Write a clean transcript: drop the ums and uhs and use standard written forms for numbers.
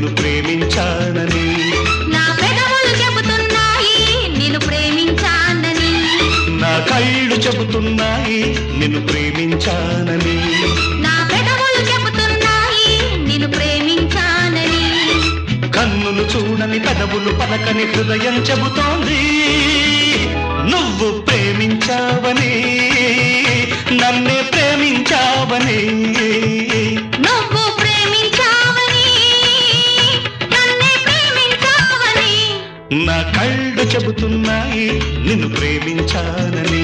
నిన్ను ప్రేమించానని. నా పెదవులు చెబుతున్నాయి నిన్ను ప్రేమించానని. నా కళ్ళు చెబుతున్నాయి నిన్ను ప్రేమించానని. నా పెదవులు చెబుతున్నాయి నిన్ను ప్రేమించానని. కన్నులు చూడని పెదవులు పలకని హృదయం చెబుతోంది నువ్వు ప్రేమించావని, నన్నే ప్రేమించావని. నువ్వు ప్రేమించావని నన్నే ప్రేమించావని. నా కళ్ళు చెబుతున్నాయి నిన్ను ప్రేమించానని.